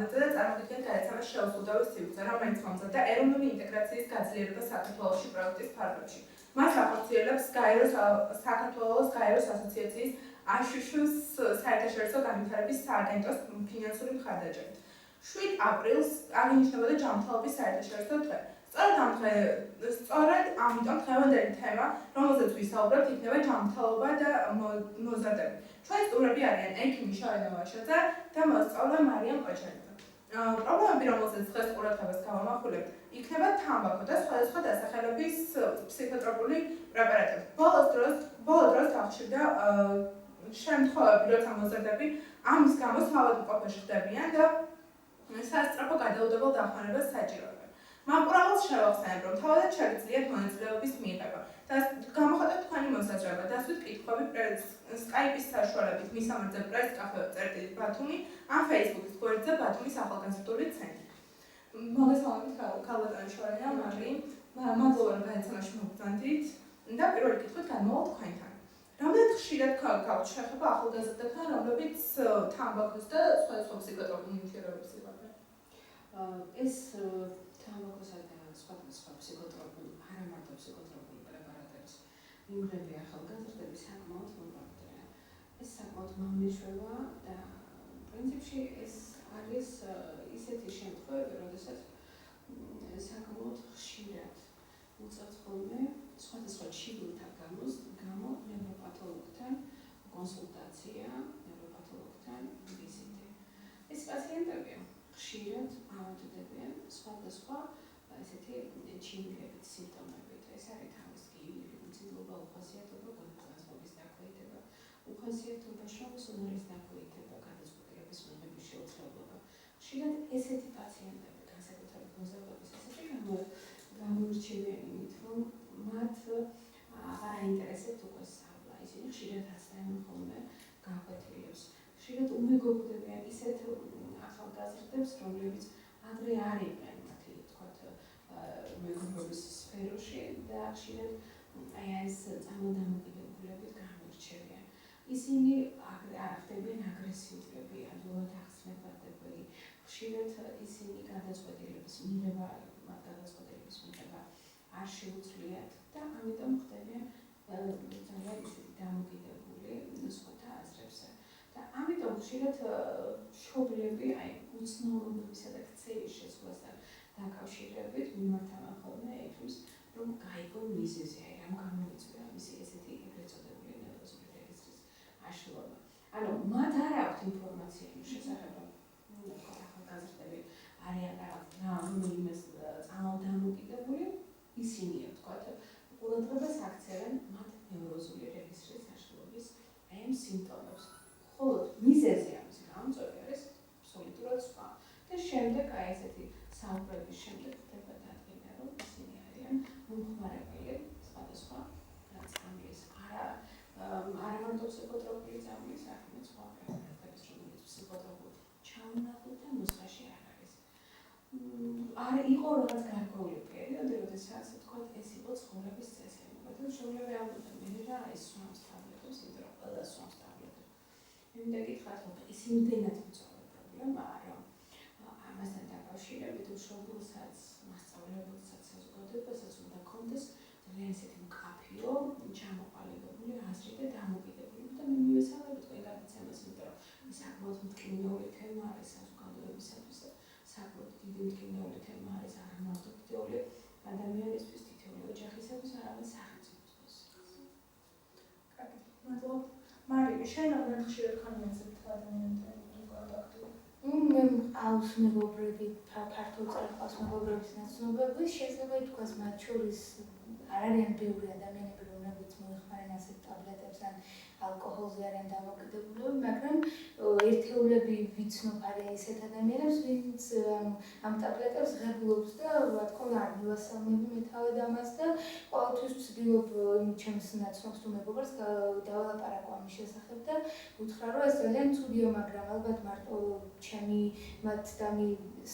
სტანდარტზე და წარმოგიდგენთ გადაცემას შეუსრულდაობის სივრცე, რომელიც მომზადდა ეროვნული ინტეგრაციის გაძლიერება საქართველოში პროექტის ფარგლებში. მას ახორციელებს საქართველოს გაეროს ასოციაციის აშშ-ს საერთაშორისო განვითარების სააგენტოს ფინანსური მხარდაჭერით. 7 აპრილს აღინიშნებოდა ჯანმრთელობის საერთაშორისო დღე. სწორედ ამიტომ დღევანდელი თემა, რომელზეც ვისაუბრებთ, იქნება ჯანმრთელობა და მოზარდები. ჩვენი სტუმრები არიან ექიმი შალენა ვაშაძე და მოსწავლე მარიამ ყაჩალიძე. პრობლემები, რომელზეც დღეს ყურადღებას გავამახვილებთ, იქნება თამბაქო და სხვადასხვა დასახელების ფსიქოტროპული პრეპარატები. ბოლო დროს გახშირდა შემთხვევები, როცა მოზარდები ამის გამო საავადმყოფოში ხდებიან და სასწრაფო გადაუდებელ დახმარებას საჭიროებენ. მაყურებელს შევახსენებ, რომ თავადაც შეგიძლიათ მონაწილეობის მიღება და გამოხატოთ თქვენი მოსაზრება, დასვით კითხვები Skype-ის საშუალებით მისამართზე press-cafe.batoumi ან Facebook-ის გვერდზე ბათუმის ახალგაზრდული ცენტრი. მოგესალმებით ქალბატონი შალენა, მადლობა რომ გადაცემაში მოგბრძანდით და პირველი კითხვით გადმოვალთ თქვენთან. რამდენად ხშირად გაქვთ შეხება ახალგაზრდებთან, რომლებიც თამბაქოს და სხვადასხვა ფსიქოტროპულ ნივთიერებებს იღებენ? ეს თამბაქოსა და სხვადასხვა ფსიქოტროპულ, არა მარტო ფსიქოტროპულ პრეპარატების მიმღები ახალგაზრდები საკმაოდ მომხდარა. ეს საკმაოდ მომნიშვება და პრინციპში ეს არის ისეთი შემთხვევები, როდესაც საკმაოდ ხშირად უწევთ ხოლმე სხვადასხვა ჩიგულთა გამო ნევროპათოლოგთან კონსულტაცია, ნევროპათოლოგთან ვიზიტი. ეს პაციენტები ხშირად ავადდებიან სხვადასხვა ესეთი ჩინილებით, სიმპტომებით. ეს არის თავის გიილი, მცირობა, უხასიათობა, განსხვავების დაქვეითება, უხასიათობა, შრომისუნარის დაქვეითება, გადაწყვეტილების მიღების შეუძლებლობა. ხშირად ესეთი პაციენტები, განსაკუთრებით მოზარდობის ესეთი გამოირჩევიან იმით, რომ მათ აღარ აინტერესებთ უკვე სწავლა. ისინი ხშირად აცდიან ხოლმე გაკვეთილებს. ხშირად უმეგობრდებიან ისეთ ახალგაზრდებს, რომლებიც ადრე არ იყვნენ მათი, თქვათ, მეგობრობის სფეროში და ხშირად ეს წარმოდამოკიდებულებით გამოირჩევიან. ისინი არ ხდებიან აგრესიულები, ადვილად ახსნებადებელი. ხშირად ისინი გადაწყვეტილების მიღება არ შეუძლიათ და ამიტომ ხდებიან ძალიან ისეთი დამოკიდებული სხვათა აზრებზე. და ამიტომ ხშირად მშობლები უცნაურობებისა და ქცევის შესვლასთან დაკავშირებით მიმართავენ ხოლმე ექიმს, რომ გაიგონ მიზეზი, რამ გამოიწვია მისი ესეთი ეგრეთ წოდებული ნევროზული რეგისტრის აშლილობა. ანუ მათ არ აქვთ ინფორმაცია იმ შესახებ, რომ ახალგაზრდები არიან რომელიმე წარმოდამოკიდებული, ისინი ვთქვათ, ყურადღებას აქცევენ მათ ნევროზული რეგისტრის აშლილობის ამ სიმპტომებს. ხოლო მიზეზი ამის გამწვევი არის აბსოლუტურად სხვა. და შემდეგ ესეთი საუბრების შემდეგ ხდება დადგენა, რომ ისინი არიან მომხმარებელი სხვადასხვა ნაწარმის. არა მარტო ფსიქოტროპული წამლის, არამედ სხვა პრეპარატების, რომელიც ფსიქოტროპულ ჩაუნახულთა ნუსხაში არ არის. არ იყო რაღაც გარკვეული პერიოდი, როდესაც თქვათ, ეს იყო ცხოვრების წესი. მაგრამ მშობლები ამბობდნენ, მე რა ის სვამს ტაბლეტებს, იმიტომ რომ ყველა სვამს ტაბლეტებს. მინდა გითხრათ, რომ ის იმდენად მწვავე პრობლემაა, რომ ამასთან დაკავშირებით მშობელსაც, მასწავლებელსაც, საზოგადოებასაც უნდა ქონდეს ძალიან ისეთი მკაფიო, ჩამოყალიბებული აზრი და დამოკიდებული. და მე მივესალმები თქვენ გადაცემას, იმიტომ რომ ის საკმაოდ მტკივნეული თემა არის საზოგადოებისათვის და საკმაოდ დიდი მტკივნეული თემა არის არა მარტო თითოეული ადამიანისთვის, თითოეული ოჯახისათვის, არამედ სახელმწიფოსთვის. კარგი, მადლობა. მარიამ, შენ რამდენად ხშირად ხარ ესეთ ადამიანთან კონტაქტში? მე ყავს მეგობრები, ფართო წარყავს მეგობრების ნაცნობები, შეიძლება ითქვას მათ შორის არ არიან ბევრი ადამიანები, რომლებიც მოიხმარენ ასეთ ტაბლეტებს ან ალკოჰოლზე არიან დამოკიდებული, მაგრამ ერთეულები ვიცნობ არის ისეთ ადამიანებს, ვინც ამ ტაბლეტებს ღებულობს და რა თქმა უნდა არ მივასალმები მე თავად ამას და ყოველთვის ვცდილობ ჩემს ნაცნობს თუ მეგობრს დავალაპარაკო ამის შესახებ და უთხრა რომ ეს ძალიან ცუდია, მაგრამ ალბათ მარტო ჩემი მათთან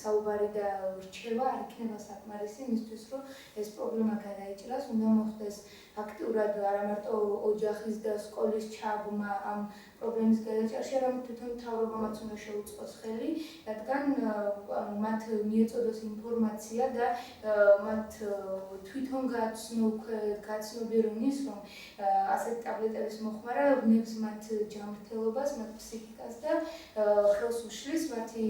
საუბარი და რჩევა არ იქნება საკმარისი იმისთვის, რომ ეს პრობლემა გადაიჭრას, უნდა მოხდეს აქტიურად არა მარტო ოჯახის და სკოლის ჩაბმა ამ პრობლემის გადაჭრაში, არამედ თვითონ მთავრობამაც უნდა შეუწყოს ხელი, რადგან მათ მიეწოდოს ინფორმაცია და მათ თვითონ გაცნობიერონ ის, რომ ასეთი ტაბლეტების მოხმარა ვნებს მათ ჯანმრთელობას, მათ ფსიქიკას და ხელს უშლის მათი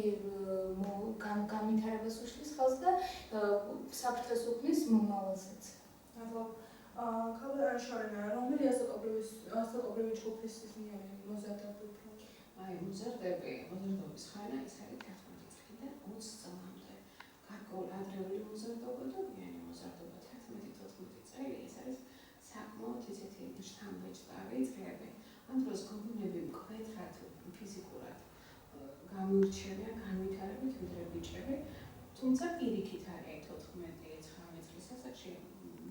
განვითარებას უშლის ხელს და საფრთხეს უქმნის მომავალსაც. ქალბატონი შორენა, რომელია ასაკობრივი ჯგუფის მოზარდები უფრო? მოზარდობის ხანა ის არის 11 წლიდან 20 წლამდე. გარკვეული ადრეული მოზარდობა და გვიანი მოზარდობა 11-14 წელი ეს არის საკმაოდ ისეთი შთამბეჭდავი წლები. ამ დროს გოგონები მკვეთრად ფიზიკურად გამოირჩევიან განვითარებით ვიდრე ბიჭები, თუმცა პირიქით არის 14-19 წლის ასაკში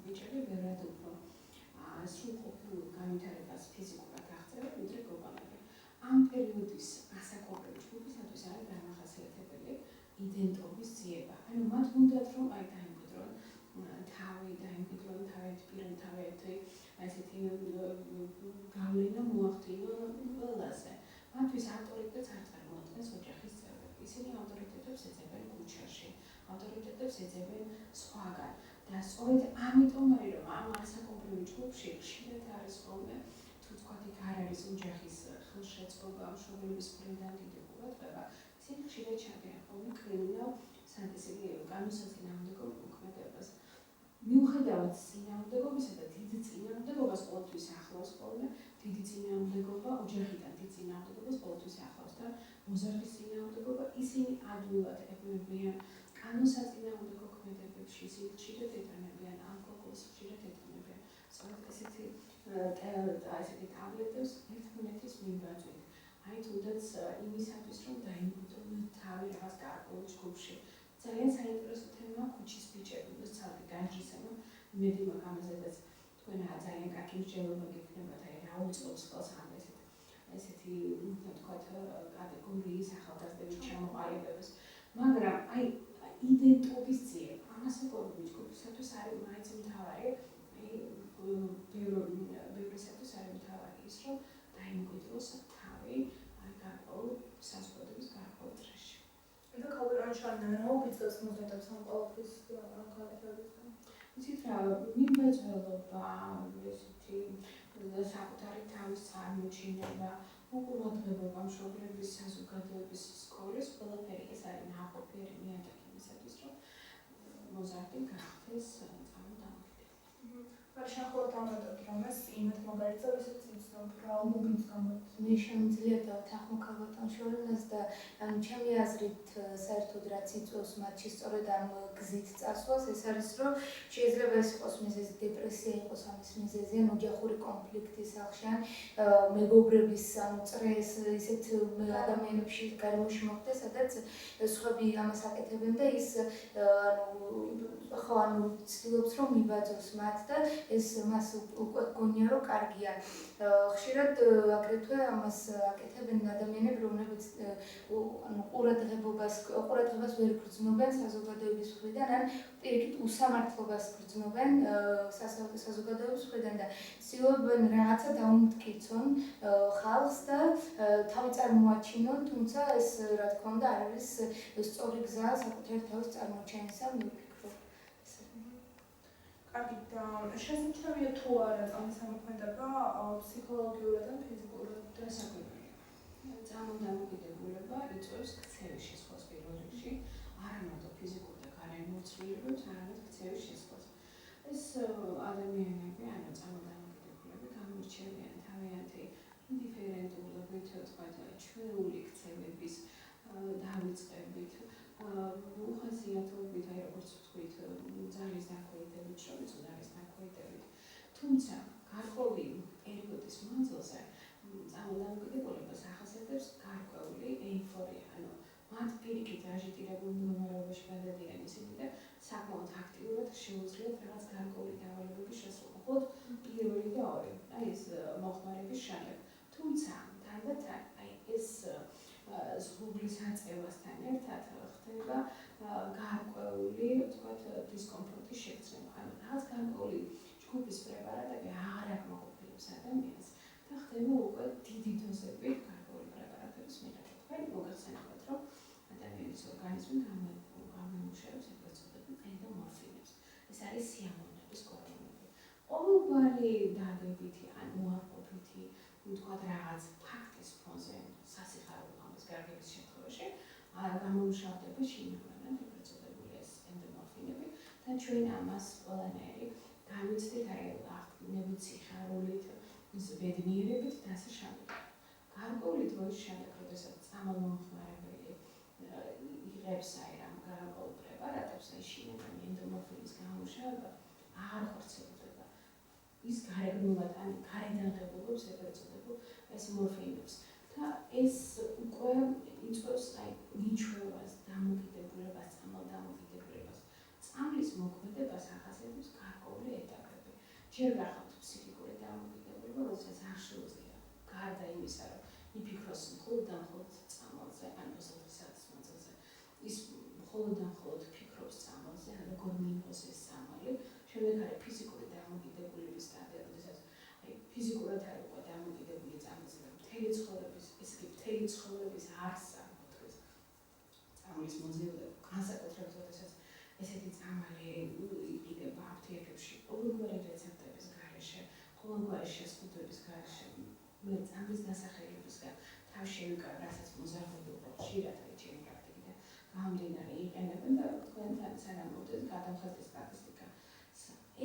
ბიჭები ბევრად უფრო სრულყოფილ განვითარებას ფიზიკურად აღწევენ ვიდრე გოგონები. ამ პერიოდის ასაკობრივი ჯგუფისათვის არის დამახასიათებელი იდენტობის ძიება. ანუ მათ უნდათ რომ დაიმკვიდრონ თავი, დაიმკვიდრონ თავიანთი პირამთავიანთი ესეთი გავლენა მოახდინონ ყველაზე. მათთვის ავტორიტეტს არ წარმოადგენს ოჯახის წევრები. ისინი ავტორიტეტებს ეძებენ ქუჩაში, ავტორიტეტებს ეძებენ სხვაგან. და სწორედ ამიტომ არის რომ ამ ასაკობრივი ჯგუფში ხშირად არის ხოლმე თუ თქვათ იქ არ არის ოჯახის ხელშეწყობა, მშობლების მხრიდან დიდი ყურადღება, ისინი ხშირად ჩადიან ხოლმე კრიმინალ განუსაწინააღმდეგო მოქმედებას. მიუხედავად წინააღმდეგობისა და დიდი წინააღმდეგობას ყოველთვის ახლავს ხოლმე დიდი წინააღმდეგობა, ოჯახიდან დიდი წინააღმდეგობას ყოველთვის ახლავს და მოზარდის წინააღმდეგობა ისინი ადვილად ებმებიან განუსაწინააღმდეგო ქმედებებში, ისინი ხშირად ეტანებიან ალკოჰოლს, ხშირად ეტანებიან სწორედ ესეთი ტაბლეტებს ერთმანეთის მიმბაძვით. აი თუნდაც იმისათვის რომ დაიმკვიდრონ თავი რაღაც გარკვეულ ჯგუფში. ძალიან საინტერესო თემაა ქუჩის ბიჭები, ცალკე განჯისება, იმედი მაქვს ამაზედაც თქვენ ძალიან კარგი მსჯელობა გექნებათ, აი რა უწყობს ხელს ამ ესეთი თქვათ კატეგორიის ახალგაზრდების ჩამოყალიბებას. მაგრამ აი იდენტობის ძიება ამასაკობრივი ჯგუფისათვის არის მაინც მთავარი, ბევრისათვის არის მთავარი ის, რომ დაიმკვიდროს თავი აი გარკვეულ საზოგადოების გარკვეულ წრეში. და ქალბატონი შორენა, რა უბიძგებს მოზარდებს ამ ყოველთვის განვითარებისგან? იცით რა, მიმბეჭდობა, ესეთი საკუთარი თავის წარმოჩინება, უყურადღებობა მშობლების, საზოგადოების, სკოლის, ყველაფერი ეს არის ნაყოფიერი ნიადაგი იმისათვის, რომ მოზარდი გახდეს წარმოდამოკიდებელი. არ შეხოთ ამბობთ, რომ ეს იმათ მაგალითად ისეთ ბრალმობინს გამოდის. მე შემიძლია დავთანხმო ქალბატონ შორენას და ჩემი აზრით საერთოდ რაც იწვევს მათში სწორედ ამ გზით წასვლას, ეს არის რომ შეიძლება ეს იყოს მიზეზი დეპრესია იყოს ამის მიზეზი, ან ოჯახური კონფლიქტი სახლში, ან მეგობრების წრეს ისეთ ადამიანებში გარემოში მოხდეს, სადაც სხვები ამას აკეთებენ და ის ცდილობს რომ მიბაძოს მათ და ეს მას უკვე გონია რომ კარგია. ხშირად აგრეთვე ამას აკეთებენ ადამიანები, რომლებიც ყურადღებას ვერ გრძნობენ საზოგადოების მხრიდან, ან პირიქით უსამართლობას გრძნობენ საზოგადოების მხრიდან და ცდილობენ რაღაცა დაუმტკიცონ ხალხს და თავი წარმოაჩინონ, თუმცა ეს რა თქმა უნდა არ არის სწორი გზა საკუთარი თავის წარმოჩენისა, მე ვფიქრობ. შესაძლებელია თუ არა წამის ამოქმედება ფსიქოლოგიურად ან ფიზიკურად დასაკვირველი. წარმოდამოკიდებულება იწვევს ქცევის შესვლას პირველ რიგში, არა მარტო ფიზიკურ და გარემო ცვლილებებს, არამედ ქცევის შესვლას. ეს ადამიანები, ანუ წარმოდამოკიდებულები გამოირჩევიან თავიანთი ინდიფერენტულობით, თქვათ, ჩვეული ქცევების დავიწყებით, უხასიათობით, აი როგორც ვთქვით, ძალის დაქვეითებით, შრომის უნარის დაქვეითებით. თუმცა გარკვეული პერიოდის მანძილზე წარმოდამოკიდებულებას ახასიათებს გარკვეული ეიფორია, ანუ მათ პირიქით აჟიტირებულ მდგომარეობაში გადადიან ისინი და საკმაოდ აქტიურად შეუძლიათ რაღაც გარკვეული დავალებების შესრულება. მხოლოდ პირველი და ორი, აი ეს მოხმარების შემდეგ. თუმცა თანდათან აი ეს ზღურის აწევასთან ერთად ხდება გარკვეული, თქვათ, დისკომფორტის შეცდომა. ანუ რაღაც გარკვეული ჯგუფის პრეპარატები აღარ აკმაყოფილებს ადამიანს და ხდება უკვე დიდი დოზებით გარკვეული პრეპარატების მიღება. თქვენ მოგეხსენებათ, რომ ადამიანის ორგანიზმი გამომუშავებს ეგრეთ წოდებულ ენდომორფინებს. ეს არის სიამოვნების ჰორმონები. ყოველგვარი დადებითი ან უარყოფითი, ვთქვათ, რაღაც ფაქტის ფონზე სასიხარულო ამის გარკვევის შემთხვევაში გამომუშავდება შინაგანად ეგრეთ წოდებული ეს ენდომორფინები და ჩვენ ამას ყველანაირი გამიცდით ნებით სიხარულით, ბედნიერებით და ასე შემდეგ. გარკვეული დროის შემდეგ, როდესაც წამალმომხმარებელი იღებს ამ გარკვეულ პრეპარატებს, შინაგანი ენდომორფინის გამომუშავება აღარ ხორციელდება. ის გარეგნულად ან გარედან ღებულობს ეგრეთ წოდებულ ეს მორფინებს. და ეს უკვე იწვევს მიჩვევას, დამოკიდებულებას, წამალდამოკიდებულებას. წამლის მოქმედებას ახასიათებს გარკვეული ეტაპები. ჯერ გახავთ ფსიქიკური დამოკიდებულება, როდესაც არ შეუძლია გარდა იმისა, რომ იფიქროს მხოლოდ და მხოლოდ წამალზე, ან 24 საათის მანძილზე. ის მხოლოდ და მხოლოდ ფიქრობს წამალზე, როგორ მიიღოს ეს წამალი. შემდეგ არის ფიზიკური დამოკიდებულების სტადია, როდესაც ფიზიკურად არის უკვე დამოკიდებული წამალზე და მთელი ცხოვრების არსა მოთხოვს წამლის მოძიება, განსაკუთრებით როდესაც ესეთი წამალი იყიდება აპტეკებში, ყოველგვარი რეცეპტების გარეშე, ყოველგვარი შეზღუდვების გარეშე, წამლის დასახელებისგან თავში შევიკავ, რასაც მოზარდები ხშირად ჩემი პრაქტიკიდან გამომდინარე იყენებენ და თქვენთან სანამ მოდის გადავხატეთ სტატისტიკა.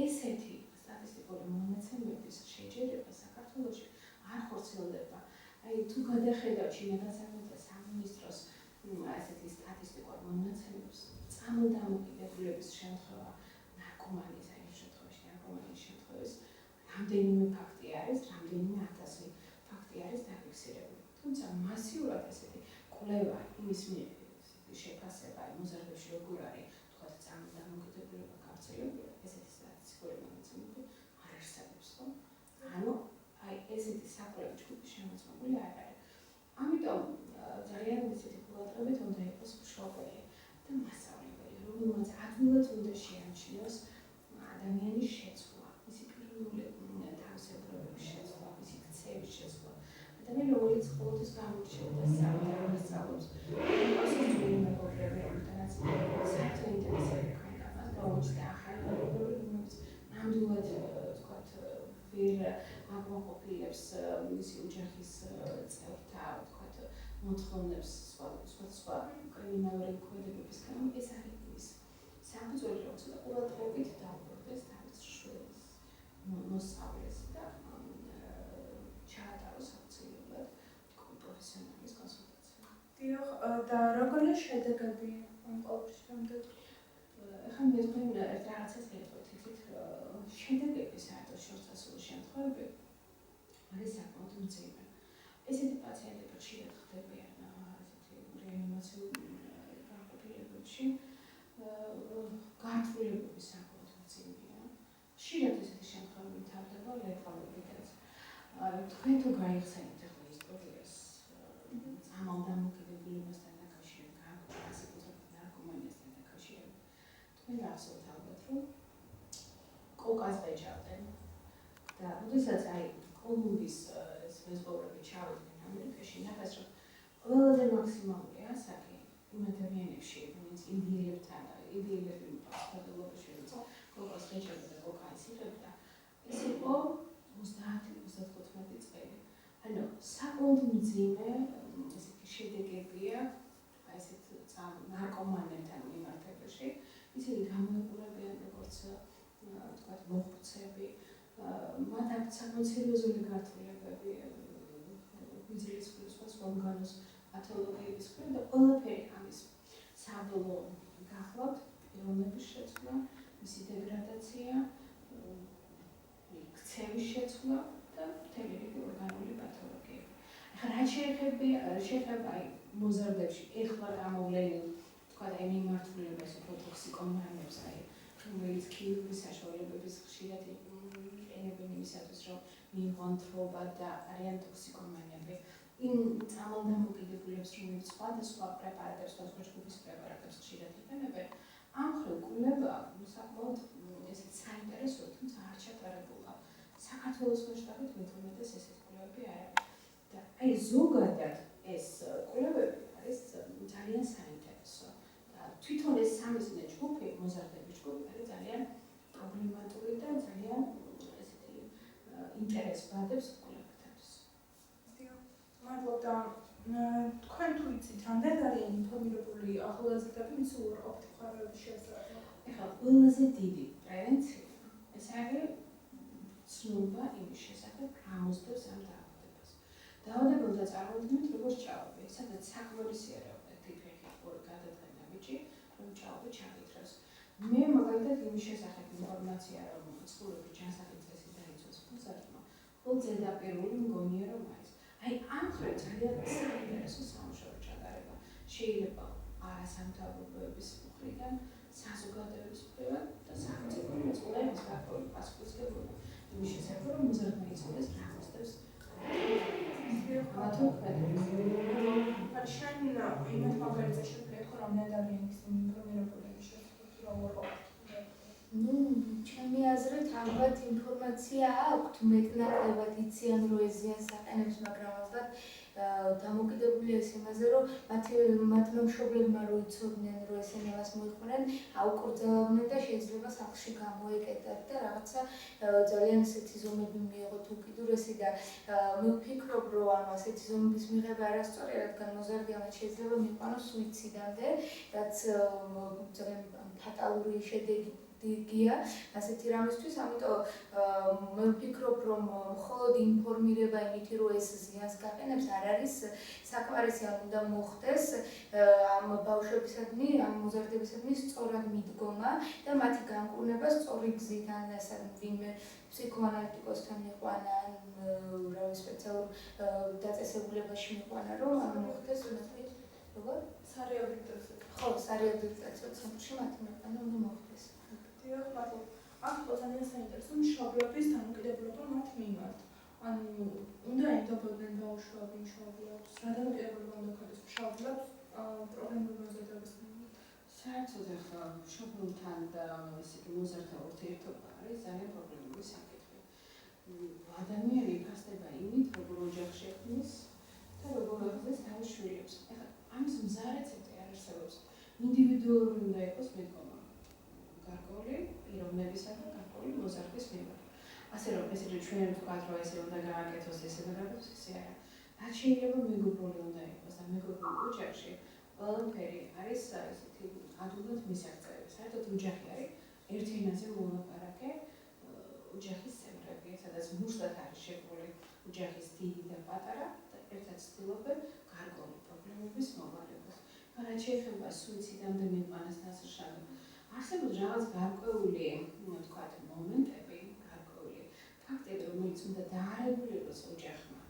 ესეთი სტატისტიკური მონაცემების შეჯერება საქართველოში არ ხორციელდება. თუ გადახედავთ შინაგან საქმეთა სამინისტროს ესეთი სტატისტიკურ მონაცემებს, წამალდამოკიდებულების შემთხვევა, ნარკომანის შემთხვევის რამდენიმე ფაქტი არის, რამდენიმე 1000 ფაქტი არის დაფიქსირებული. თუმცა მასიურად ესეთი კვლევა იმის შეფასება მოზარდებში როგორ არის, თქვათ, წამალდამოკიდებულება გავრცელებული, ესეთი სტატისტიკური მონაცემები არ არსებობს, ხო? ანუ ესეთი საკვლევი ჯგუფი შემოწმებული არ არის. ამიტომ ძალიან ისეთი ყურადღებით უნდა იყოს მშობელი და მასწავლებელი, რომელმაც ადვილად უნდა შეამჩნიოს ადამიანის შეცვლა, მისი პიროვნული თავისებურებების შეცვლა, მისი ქცევის შეცვლა. ადამიანი, რომელიც ყოველთვის გამოირჩევა და სწავლობს, პასუხისმგებელი მეგობრები, რომელთანაც საერთო ინტერესები ჰქონდა, მას გაუჩნდა ახალი მეგობრები, რომლებიც ნამდვილად, ვთქვათ, ვერ აკმაყოფილებს მისი ოჯახის წევრთა, ვთქვათ, მოთხოვნებს სხვა კრიმინალური ქმედებების გამო. ეს არის ის საფუძველი, რომ ცოტა ყურადღებით დაუბრუნდეს თავის შვილის მოსწავლეს და ჩაატაროს აუცილებლად პროფესიონალის კონსულტაცია. დიახ, და როგორია შედეგები ამ ყოველთვის რამდენი? ახლა მე თქვენ ერთ რაღაცას გეტყვით, შედეგები საერთოდ შორსასრული შემთხვევები არის საკმაოდ მძიმე. ესეთი პაციენტები ხშირად ხდებიან ესეთი რეანიმაციულ განყოფილებებში, გართულებები საკმაოდ მძიმეა. ხშირად ესეთი შემთხვევები მთავრდება ლეთალობითაც. თქვენ თუ გაიხსენებთ ახლა ისტორიას წამალდამოკიდებულებასთან დაკავშირებით, განსაკუთრებით ნარკომანიასთან დაკავშირებით, თქვენ გახსოვთ ალბათ, რომ კოკას ეჭავდნენ და როდესაც კოლუმბის მეზღვაურები ჩავიდნენ ამერიკაში, ნახეს, რომ ყველაზე მაქსიმალური ასაკი იმ ადამიანებში, რომელიც ინდიელები პასუხობილობაში კოკას ეჭავდა და კოკაინს იღებდა, ეს იყო 30-35 წელი. ანუ საკმაოდ მძიმე ესეთი შედეგებია ესეთ ნარკომანებთან მიმართებაში. ისინი გამოიყურებიან როგორც ვთქვათ, მოხუცები, მათ აქვთ საკმაოდ სერიოზული გართულებები გვიძლის სხვა ორგანოს პათოლოგიების მხრივ და ყველაფერი ამის საბოლოო გახლავთ პიროვნების შეცვლა, მისი დეგრადაცია, ქცევის შეცვლა და მთელი რიგი ორგანული პათოლოგიები. ახლა რაც შეეხება მოზარდებში ეხლა გამოვლენილ თქვათ მიმართულებას უფრო ტოქსიკომანებს, რომელიც ქირურგიის საშუალებების ხშირად იყენებენ იმისათვის, რომ მიიღონ თრობა და არიან ტოქსიკომანები. იმ წამალდამოკიდებულებს, რომლებიც სხვადასხვა პრეპარატებს, სხვადასხვა ჯგუფის პრეპარატებს ხშირად იყენებენ, ამ მხრივ კვლევა საკმაოდ ესეთ საინტერესოა, თუმცა არ ჩატარებულა. საქართველოს მასშტაბით მეტ-უმეტეს ესეთ კვლევა კვლევები არ არის. და აი ზოგადად ეს კვლევები არის ძალიან საინტერესო. და თვითონ ეს სამიზნე ჯგუფი, მოზარდების ჯგუფი არის ძალიან პრობლემატური და ძალიან ესეთი ინტერესს ბადებს კვლევებთათვის. მადლობა. თქვენ თუ იცით, რამდენ არიან ინფორმირებული ახალგაზრდები მისი უარყოფითი მხარეების შესახებ? ეხლა ყველაზე დიდი პრევენცია ეს არის ცნობა იმის შესახებ, რა მოსდევს ამ დაავადებას. დაავადებელთა წარმოუდგენთ როგორც ჭაობი, სადაც საკმარისი არ აქვს ტიპები ორი გადადგა ბიჭი, რომ ჭაობი ჩაგითხრას. მე მაგალითად იმის შესახებ ინფორმაცია რომ წყურები ჯანსაღი წესი დაიცვას მოზარდმა, ხოლმე ზედაპირული მგონია რომ არის. აი ამ ხრივ ძალიან საინტერესო სამუშაო ჩატარება შეიძლება არასამთავრობოების მხრიდან, საზოგადოების მხრიდან და სახელმწიფო მოწყვლადების გარკვეული პასუხისმგებლობა იმის შესახებ რომ მოზარდმა იცოდეს რა მოსდევს. შენ იმათ მაგალითად შეგვიძლია თქო რამდენი არიან ის ინფორმირებული იმის შესახებ რა უარყოფითი? ну, ჩემი აზრით ალბათ ინფორმაცია აქვთ, მეტნაკლებად იციან რომ ეს ზიანს აყენებს, მაგრამ ალბათ დამოკიდებულია ის იმაზე, რომ მათმა მშობლებმა რო იცოდნენ, რომ ესენი ამას მოიხმარენ, აუკრძალავდნენ და შეიძლება სახლში გამოეკეტათ და რაღაცა ძალიან ესეთი ზომები მიიღოთ უკიდურესი და მე ვფიქრობ, რომ ანუ ასეთი ზომების მიღება არასწორია, რადგან მოზარდი ამათ შეიძლება მიყვანოს სუიციდამდე, რაც ძალიან ფატალური შედეგი დიგია ასეთი რამისთვის, ამიტომ მე ვფიქრობ, რომ მხოლოდ ინფორმირება იმითი, რომ ეს ზიანს გაყენებს, არ არის საკმარისი, ან უნდა მოხდეს ამ ბავშვებისადმი, ამ მოზარდებისადმი სწორად მიდგომა და მათი განკურნება სწორი გზით, ან ვინმე ფსიქოანალიტიკოსთან მიყვანა, ან რავი სპეციალურ დაწესებულებაში მიყვანა, რომ ამ მოხდეს უნდათ როგორ? სარეაბილიტაციო. ხო, სარეაბილიტაციო ცენტრში მათი მიყვანა უნდა მოხდეს. დიახ, მადლობა. აქ ძალიან საინტერესო მშობლების დამოკიდებულება მათ მიმართ. ანუ უნდა ენტობოდნენ ბავშვები მშობლებს, რა დამოკიდებულება უნდა ქონდეს მშობლებს პრობლემური მოზარდების მიმართ? საერთოდ ახლა მშობლებთან და ესე იგი მოზარდთა ურთიერთობა არის ძალიან პრობლემური საკითხი. ადამიანი ფასდება იმით, როგორ ოჯახში ექნის და როგორ აღზევს თავის შვილებს. ახლა ამის მზა რეცეპტი არ არსებობს. ინდივიდუალური უნდა იყოს მიდგომა. გარკვეული პიროვნებისაგან გარკვეული მოზარდის მიმართ. ასე რომ ესე ჩვენ ვთქვათ, რომ ესე უნდა გააკეთოს, ესე და გააკეთოს, ესე არა. რაც შეიძლება მეგობრული უნდა იყოს და მეგობრულ ოჯახში ყველაფერი არის ესეთი ადვილად მისაღწევი. საერთოდ ოჯახი არის ერთი ენაზე მოლაპარაკე ოჯახის წევრები, სადაც მუშტად არის შეკრული ოჯახის დიდი და პატარა და ერთად ცდილობენ გარკვეული პრობლემების მოვალებას. რაც შეეხება სუიციდამდე მიყვანას დასაშრალად, არსებობს რაღაც გარკვეული, ვთქვათ, მომენტები, გარკვეული ფაქტები, რომელიც უნდა დაარეგულიროს ოჯახმა.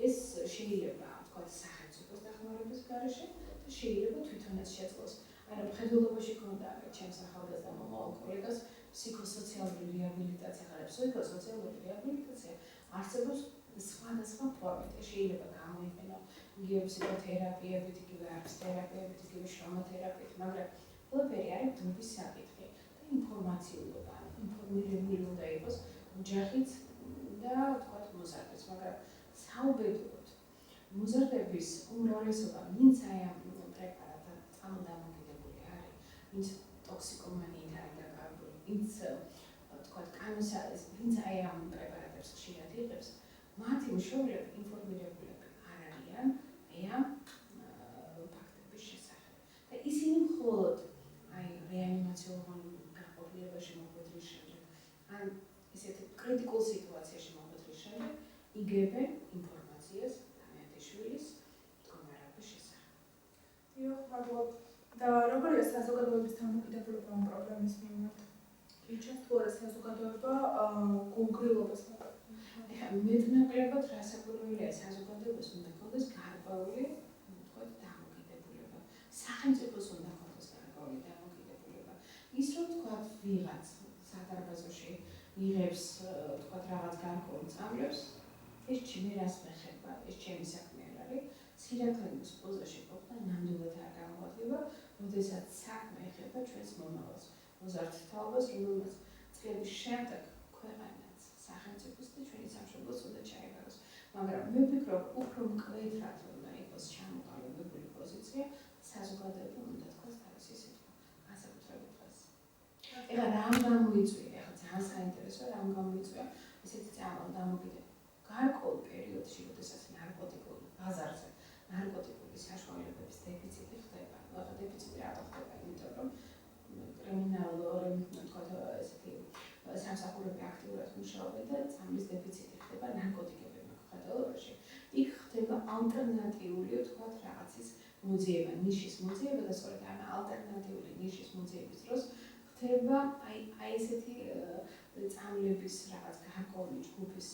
ეს შეიძლება, ვთქვათ, სახელმწიფოს დახმარების გარეშე და შეიძლება თვითონაც შეძლოს. ანუ მხედველობაში ქონდა ჩემს ახალგაზრდა მომავალ კოლეგას ფსიქოსოციალური რეაბილიტაცია, ხარ ფსიქოსოციალური რეაბილიტაცია არსებობს სხვადასხვა ფორმით. შეიძლება გამოიყენო იგივე ფსიქოთერაპიებით, იგივე არც-თერაპიებით, იგივე შრომათერაპიით, მაგრამ ყველაფერი არის დროის საკითხი და ინფორმაციულობა, ინფორმირებული უნდა იყოს ოჯახიც და ვთქვათ მოზარდიც, მაგრამ საუბედუროდ მოზარდების უმრავლესობა, ვინც აი ამ პრეპარატთან წარმოდამოკიდებული არის, ვინც ტოქსიკომანიით არის დაკავებული, ვინც ვთქვათ კანონსალის, ვინც აი ამ პრეპარატებს ხშირად იღებს, მათი მშობლები ინფორმირებულები არ არიან აი ამ ფაქტების შესახებ. და ისინი მხოლოდ რეანიმაციულ განყოფილებაში მოხვედრის შემდეგ, ან ესეთი კრიტიკულ სიტუაციაში მოხვედრის შემდეგ, იგებენ ინფორმაციას თამაშიშვილის მდგომარეობის შესახებ. დიახ, მადლობა. და როგორია საზოგადოების დამოკიდებულება ამ პრობლემის მიმართ? იჩენს თუ არა საზოგადოება გულგრილობას მაგალითად? ეხლა მეტნაკლებად რასაკვირველია საზოგადოებას უნდა ქონდეს გარკვეული, ვთქვათ, დამოკიდებულება. სახელმწიფოს უნდა ქონდეს გარკვეული დამოკიდებულება. ის რომ ვთქვათ, ვიღაც სადარბაზოში იღებს, ვთქვათ, რაღაც გარკვეულ წამლებს, ეს ჩემი რას მეხება, ეს ჩემი საქმე არ არის. სირაქლემის პოზაში ყოფნა ნამდვილად არ გამოადგება, როდესაც საქმე ეხება ჩვენს მომავალს, მოზარდ თაობას, რომელსაც წლების შემდეგ ქვეყანაც, სახელმწიფოს და ჩვენი სამშობლოს უნდა ჩაებაროს. მაგრამ მე ვფიქრობ, უფრო მკვეთრად უნდა იყოს ჩამოყალიბებული პოზიცია, საზოგადოება უნდა თქვას თავისი სიტყვა, განსაკუთრებით დღეს. ეხლა რამ გამოიწვია, ეხლა ძალიან საინტერესოა რამ გამოიწვია ესეთი წარმომადგენელი. გარკვეულ პერიოდში, როდესაც ნარკოტიკული ბაზარზე ნარკოტიკული საშუალებების დეფიციტი ხდება, ახლა დეფიციტი რატო ხდება? იმიტომ რომ კრიმინალური, თქვათ ესეთი სამსახურები აქტიურად მუშაობენ და წამლის დეფიციტი ხდება ნარკოტიკების მოხდენობაში. იქ ხდება ალტერნატიული, თქვათ, რაღაცის მოძიება, ნიშის მოძიება და სწორედ ამ ალტერნატიული ნიშის მოძიების დროს ხდება აი ესეთი წამლების რაღაც გარკვეული ჯგუფის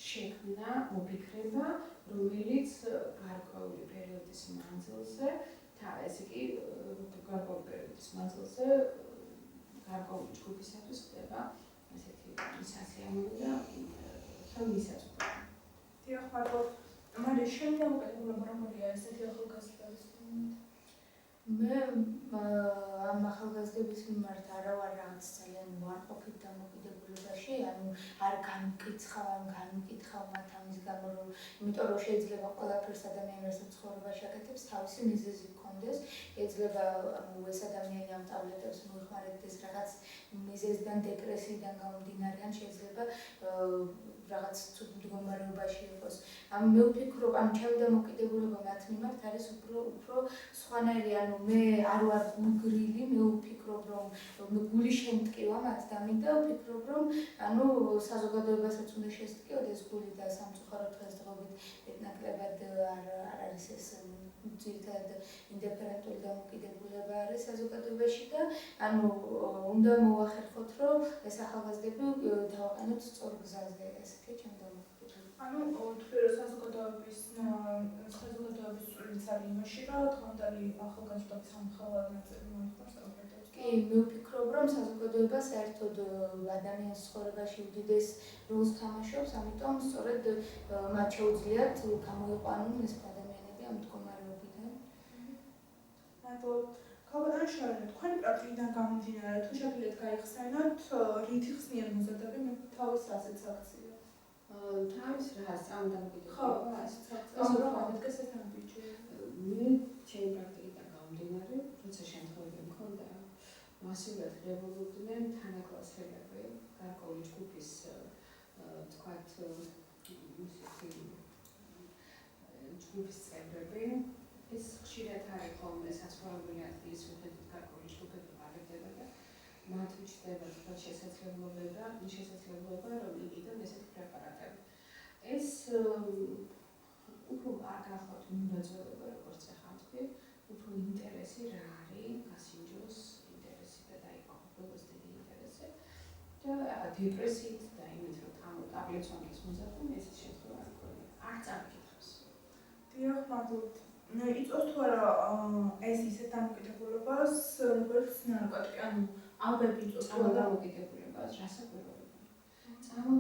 შექმნა, მოფიქრება, რომელიც გარკვეული პერიოდის მანძილზე, ესე იგი გარკვეული პერიოდის მანძილზე გარკვეული ჯგუფისათვის ხდება ესეთი სასიამოვნო და ხელმისაწვდომი. დიახ, მადლობა. მარია, შენ დამოკიდებულება რომელია ესეთი ახალგაზრდების მიმართ? მე ამ ახალგაზრდების მიმართ არა ვარ რაღაც ძალიან უარყოფით დამოკიდებულებაში, ანუ არ განმკითხავ მათ ამის გამო, რომ იმიტომ რომ შეიძლება ყველაფერს ადამიანს ცხოვრებაში აკეთებს, თავისი მიზეზი გქონდეს, შეიძლება ეს ადამიანი ამ ტაბლეტებს მოიხმარებდეს რაღაც მიზეზიდან, დეპრესიიდან გამომდინარე, ან შეიძლება რაღაც ცუდ მდგომარეობაში იყოს. მე ვფიქრობ, ჩემი დამოკიდებულება მათ მიმართ არის უფრო სხვანაირი, ანუ მე არ ვარ გულგრილი, მე ვფიქრობ, რომ გული შემტკივა მათდამით და ვფიქრობ, რომ საზოგადოებასაც უნდა შესტკიოდეს გული და სამწუხაროდ დღესდღეობით მეტნაკლებად არ არის ეს ძირითადად ინდიფერენტული დამოკიდებულება არის საზოგადოებაში და უნდა მოვახერხოთ, რომ ეს ახალგაზრდები დავაყენოთ სწორ გზაზე, ესეთი ჩემი დამოკიდებულება. თქვი რომ საზოგადოების წვლილიც არის იმაში, რომ დღევანდელი ახალგაზრდობის სამხელავ ნაწილი მოიხმარს პრობლემებს. კი, მე ვფიქრობ, რომ საზოგადოება საერთოდ ადამიანის ცხოვრებაში უდიდეს როლს თამაშობს, ამიტომ სწორედ მათ შეუძლიათ გამოიყვანონ ეს ადამიანები ამ მდგომარეობიდან. მადლობა. ქალბატონი შარლე, თქვენი პრაქტიკიდან გამომდინარე, თუ შეგიძლიათ გაიხსენოთ, რითი ხსნიან მოზადები თავის ასეთ აქციას? თავის რას ამ დამოკიდებულება? ხო, ასეთ აქციას რომ აღდგეს ეს ამბიჯი. მე ჩემი პრაქტიკიდან გამომდინარე, როცა შემთხვევები მქონდა, მასიურად ღებულობდნენ თანაკლასელები, გარკვეული ჯგუფის, თქვათ, ჯგუფის წევრები. ეს ხშირად არის ხოლმე საცხოვრებელი ადგილის მიხედვით გარკვეული ჯგუფები ყალიბდება და მათ უჩნდებათ თქვათ შესაძლებლობა, რომ იყიდონ ესეთი პრეპარატები. ეს უფრო არ გახლავთ მიმოძველება, როგორც ახლა თქვი, უფრო ინტერესი რა არის, გასინჯოს ინტერესი და დაიყვანოს დიდი ინტერესი და დეპრესიით და იმით, რომ ტაბლეტს ვანგეს მოზარდენ, ესეთ შემთხვევა არ გქონია. არ წამიკითხავს. დიახ, მადლობა. იწვევს თუ არა ეს ისეთ დამოკიდებულებას, როგორც ნარკოტიკი, ალბათ იწვევს თუ არა დამოკიდებულებას, რასაკვირველია.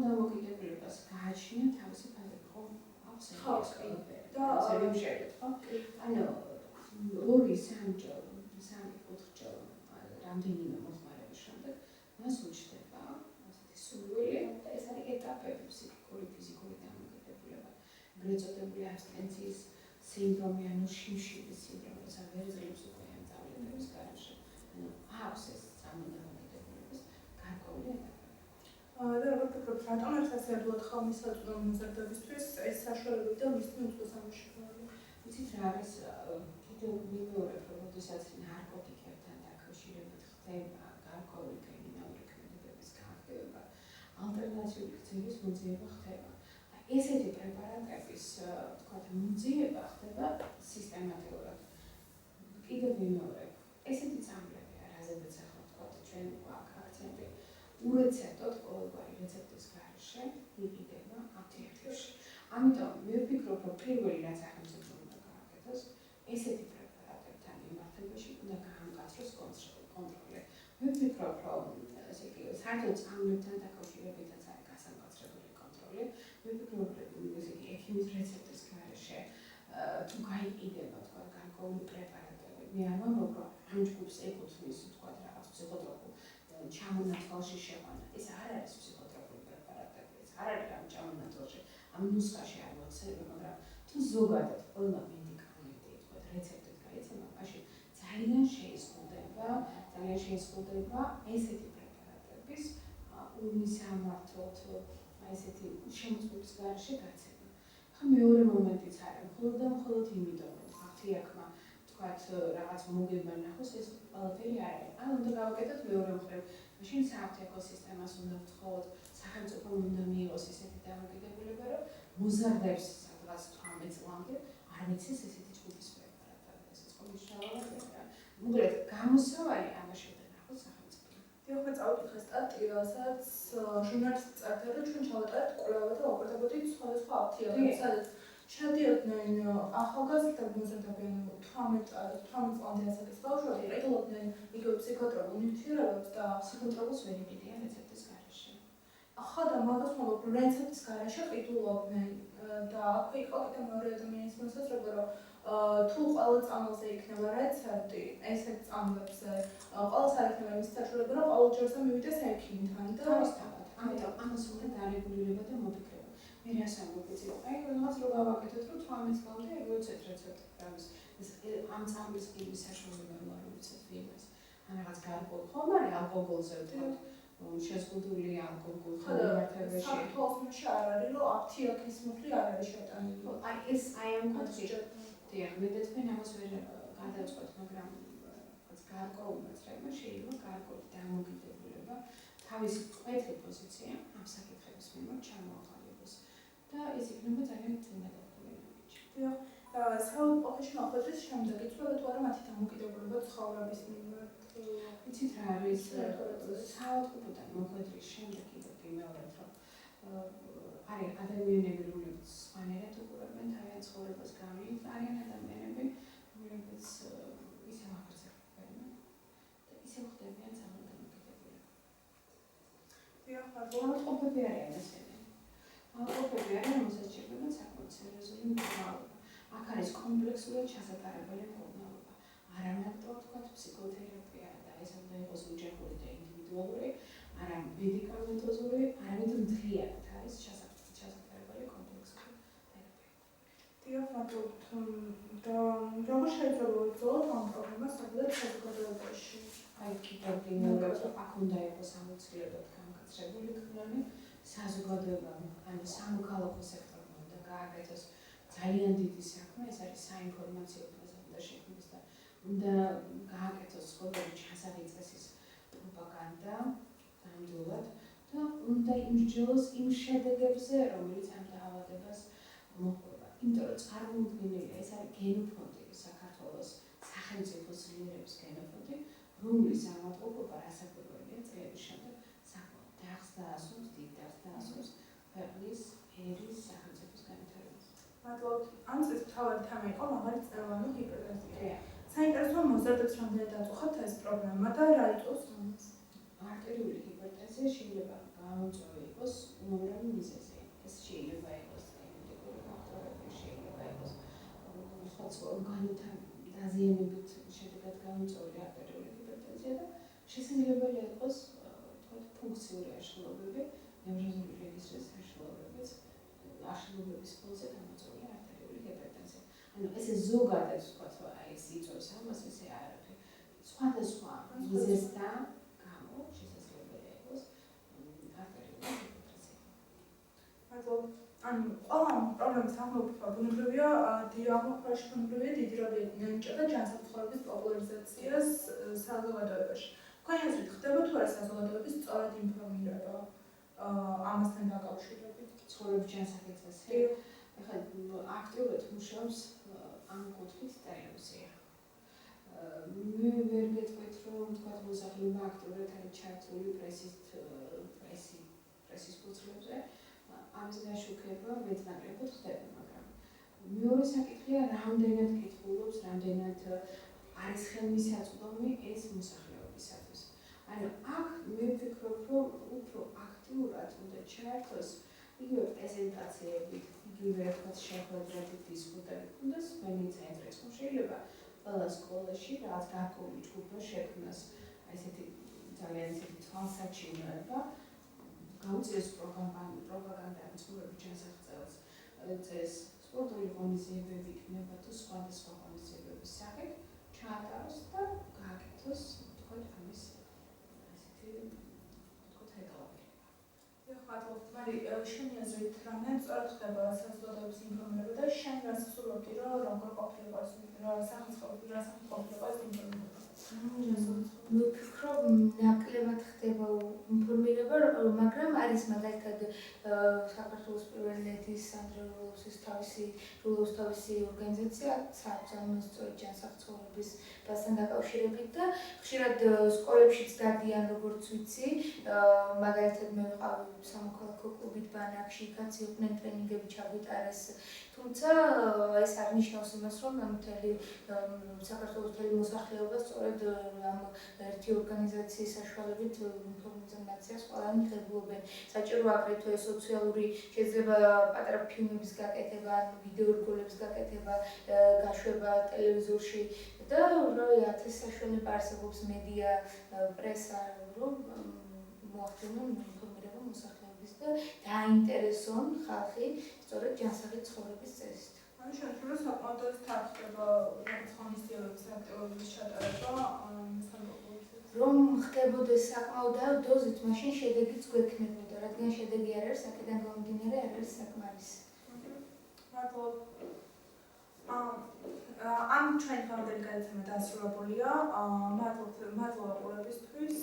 დამოკიდებულებას გააჩნია თავისი ფაზები, ხო? აქვს ეს ხო? ორი, სამი ოთხჯერ რამდენიმე მოხმარების შემდეგ მას უჩნდება ასეთი სურვილი და ეს არის ეტაპები ფსიქიკური, ფიზიკური დამოკიდებულება. ეგრეთ წოდებული აბსტინენციის სინდრომი, შიმშილის სინდრომი, როცა ვერ ძლებს უკვე ამ ტაბლეტების გარეშე. აქვს ეს დამოკიდებულების გარკვეული ეტაპები. და როგორ ფიქრობთ, რატომ არის ასე ადვილად ხელმისაწვდომი მოზარდებისთვის ეს საშუალებები და მისთვის უწყოსამოშიფრებელი? ვიცით რა არის კიდევ მიმეორებ, როდესაც ნარკოტიკებთან დაკავშირებით ხდება გარკვეული კრიმინალური ქმედებების განხილვა, ალტერნატიული გზების მოძიება ხდება. ესეთი პრეპარატების, თქვათ, მოძიება ხდება სისტემატურად. კიდევ მიმეორებ, ესეთი წამლები, რაზედაც ახლა თქვათ, ჩვენ აქცენტი ურეცეპტოდ ყოველგვარი რეცეპტის გარეშე იყიდება აპტეკებში. ამიტომ მე ვფიქრობ, რომ პირველი რაც სახელმწიფო უნდა გააკეთოს, ესეთი პრეპარატებთან მიმართებაში უნდა გაამკაცროს კონტროლი. მე ვფიქრობ, რომ ესე იგი საერთოდ წამლებთან დაკავშირებითაც არის გასამკაცრებელი კონტროლი. მე ვფიქრობ, რომ ესე იგი ექიმის რეცეპტის გარეშე თუ გაიყიდება თქვათ გარკვეული პრეპარატები, მე არ ვამბობ, რომ ამ ჯგუფს ეკუთვნის თქვათ რაღაც ფსიქოტროპულ ჩამონათვალში შეყვანა. ეს არ არის ფსიქოტროპული პრეპარატები, ეს არ არის ამ ჩამონათვალში, ამ ნუსხაში არ პროცესები, მაგრამ თუ ზოგადად ყველა მედიკამენტი, თქვათ, რეცეპტით გაიცემა, მაშინ ძალიან შეიზღუდება ესეთი პრეპარატების მისამართლოდ ესეთი შემოწმების გარეშე გაცემა. ხა მეორე მომენტიც არის, მხოლოდ იმიტომ, რომ აფთიაქმა თქვათ რაღაც მოგება ნახოს, ეს ყველაფერი არ არის. ან უნდა გავაკეთოთ მეორე მხრივ, მაშინ სააფთიაქო სისტემას უნდა ვთხოვოთ, სახელმწიფომ უნდა მიიღოს ესეთი დამოკიდებულება, რომ მოზარდებს სადღაც 18 წლამდე არ მიცეს ესეთი ჯგუფის პრეპარატები. ესეც ხო მნიშვნელოვანია. მოკლედ, გამოსავალი ამაში უნდა ნახოს სახელმწიფო. დიახ, წავიკითხე სტატია, სადაც ჟურნალისტი წერდა, რომ ჩვენ ჩავატარეთ კვლევა და ვაკეთებოდით სხვადასხვა აფთიაქებს, სადაც შედიოდნენ ახალგაზრდები, მოზარდები 18 წლამდე ასაკის ბავშვები, ყიდულობდნენ იგივე ფსიქოტროპულ ნივთიერებებს და ფსიქოტროპულს ვერ იყიდიან რეცეპტის გარეშე. ახლა და მაგას ვთქვათ, რომ რეცეპტის გარეშე ყიდულობდნენ და აქვე იყო კიდევ მეორე ადამიანის მოსაზრება, რომ თუ ყველა წამალზე იქნება რეცეპტი, ესეთ წამლებზე ყველას არ იქნება იმის საშუალება, რომ ყოველ ჯერზე მივიდეს ექიმთან და თავისთავად. ამიტომ ამას უნდა დარეგულირება და მოდიქრება. მე ასე მოგიწევ. აი რაღაც რო გავაკეთოთ, რომ 18 წლამდე ეგრეცეთ რეცეპტი გრამის. ამ წამლის კიდის საშუალება რო არ ვიცით ვინმეს. ან რაღაც გარკვეულ ხომ არის ალკოგოლზე ვთქვათ. შეზღუდული ალკოგოლი ხმართებაში. საქართველოში არ არის, რომ აფთიაქის მუხლი არ არის შეტანილი. აი ეს ამ კონტექსტში დიახ, მე თქვენ ამას ვერ გადავწყვეტ, მაგრამ რაღაც გარკვეულ მეცხრეებმა შეიძლება გარკვეული დამოკიდებულება თავის მკვეთრი პოზიცია ამ საკითხების მიმართ ჩამოაყალიბოს და ეს იქნება ძალიან წინა დოკუმენტებში. დიახ, საუბრობთ ახალგაზრდების შემდეგ იცვლება თუ არა მათი დამოკიდებულება ცხოვრების მიმართ. იცით რა არის საავადმყოფოდან მოხვედრის შემდეგ კიდევ მეორედ რომ არის ადამიანები, რომლებიც სხვანაირად უყურებენ თავიანთ ცხოვრებას გავლით, არიან ადამიანები, რომლებიც ისევ აღრძევენ და ისევ ხდებიან წარმოდამოკიდებლები. დიახ, ავადმყოფები არიან ესენი. ავადმყოფები არიან, რომელსაც სჭირდება საკმაოდ სერიოზული მკურნალობა. აქ არის კომპლექსურად ჩასატარებელი მკურნალობა. არამარტო თქვათ ფსიქოთერაპია და ეს უნდა იყოს ოჯახური და ინდივიდუალური, არა მედიკამენტოზური, არამედ მთლიანად არის ჩასატარებელი კომპლექსური თერაპია. დიახ, და როგორ შეიძლება ვეცადოთ ამ პრობლემას საკუთარ საზოგადოებაში? აი კიდევ იმეორებს, რომ აქ უნდა იყოს აუცილებლად განკაცებული კანონი საზოგადოებამ, ანუ სამოქალაქო სექტორმა უნდა გააკეთოს ძალიან დიდი საქმე, ეს არის საინფორმაციო პრეზენტაციის და უნდა გააკეთოს სხვადასხვა ჩასაღიწესის პროპაგანდა ნამდვილად და უნდა იმსჯელოს იმ შედეგებზე, რომელიც ამ დაავადებას მოჰყვება. იმიტომ რომ წარმოუდგენელია, ეს არის გენოფონდი საქართველოს სახელმწიფოს ძლიერების გენოფონდი, რომლის ავადმყოფობა რასაკვირველია წლების შემდეგ საკმაოდ დახს დაასვენს, დიდ დახს დაასვენს ქვეყნის ერის სახელმწიფოს განვითარებას. მადლობთ. ამ წელს თავად თემა იყო მაღალი წნევიანი ჰიპერტენზია. საინტერესოა მოზარდებს რამდენად აწუხებთ ეს პრობლემა და რა იწვევს ამას? არტერიული ჰიპერტენზია შეიძლება გამოწვევა იყოს უამრავი მიზეზი. ეს შეიძლება იყოს გენეტიკური ფაქტორები, შეიძლება იყოს სხვადასხვა ორგანოთა დაზიანებით შედეგად გამოწვეული არტერიული ჰიპერტენზია და შესაძლებელია იყოს თქვათ ფუნქციური აშლილობები, ნევროზული რეგისტრის აშლილობებიც, აშლილობების ფონზე გამოწვეული არტერიული ჰიპერტენზია. ანუ ესე ზოგადად ვთქვათ, რომ აი ეს იწვევს ამას, ესე არ არის. სხვადასხვა მიზეზთან გამო შესაძლებელია იყოს არტერიული ჰიპერტენზია. მადლობთ. ანუ ყველა პრობლემის აღმოფხვრა ბუნებრივია, აღმოფხვრაში ბუნებრივია დიდი როლი ენიჭება ჯანსაღმწეობის პოპულარიზაციას საზოგადოებაში. თქვენი აზრით ხდება თუ არა საზოგადოების სწორად ინფორმირება ამასთან დაკავშირებით? ცხოვრების ჯანსაღმწეობაზე. ეხლა აქტიურად მუშაობს ამ კუთხით ტელევიზია. მე ვერ გეტყვით, რომ თქვათ მოსახლეობა აქტიურად არის ჩართული პრესის ფურცლებზე. ამის გაშუქება მეტნაკლებად ხდება, მაგრამ მეორე საკითხია, რამდენად კითხულობს, რამდენად არის ხელმისაწვდომი ეს მოსახლეობისათვის. ანუ აქ მე ვფიქრობ, რომ უფრო აქტიურად უნდა ჩაერთოს იგივე პრეზენტაციებით, იგივე თქვათ შეხვედრებით, დისკუტებით, უნდა სხვენი ცენტრიც. შეიძლება ყველა სკოლაში რაღაც გარკვეული ჯგუფი შექმნას, ესეთი ძალიან ისეთი თვალსაჩინოება, გაუწიოს პროპაგანდა ცხოვრების ჩასაღწევას წეს სპორტული ღონისძიებები იქნება თუ სხვადასხვა ღონისძიებების სახით ჩაატაროს და გააკეთოს თქო ამის ასეთი თქო რეგლამენტი. ხათო, მაგრამ შენი აზრით რამდენ სწორად ხდება საზოგადოების ინფორმირება და შენ რას ვსურვებდი რომ როგორ ყოფილიყო ეს სახელმწიფო ეს ინფორმირება? ვფიქრობ ნაკლებად ხდება ინფორმირება, მაგრამ არის მაგალითად საქართველოს პირველი ლედის სანდრა რულოვის თავისი ორგანიზაცია საერთოდ სწორედ ჯანსაღწევრების ბაზთან დაკავშირებით და ხშირად სკოლებშიც დადიან როგორც ვიცი, მაგალითად მე ვიყავი სამოქალაქო კლუბით ბანაკში, იქაც იყვნენ ტრენინგები ჩაგვიტარეს. თუმცა ეს არ ნიშნავს იმას, რომ მთელი საქართველოს მთელი მოსახლეობა სწორედ ამ ერთი ორგანიზაციის საშუალებით ინფორმაციას ყველანი ღებულობენ. საჭიროა აგრეთვე სოციალური შეიძლება პატარა ფილმების გაკეთება, ვიდეო რგოლების გაკეთება, გაშვება ტელევიზორში და ეს საშუალება არსებობს მედია, პრესა, რომ მოახდინონ ინფორმირება მოსახლეობის და დაინტერესონ ხალხი სწორედ ჯანსაღი ცხოვრების წესით. ანუ შეიძლება საკმაოდ თარგდება რაღაც ღონისძიებების აქტივობის ჩატარება რომ ხდებოდეს საკმაოდ დოზით, მაშინ შედეგიც გვექნებოდა, რადგან შედეგი არ არის, აქედან გამომდინარე არ არის საკმარისი. მადლობა. ამ ჩვენ დღევანდელი გადაცემა დასრულებულია. მადლობა ყურებისთვის.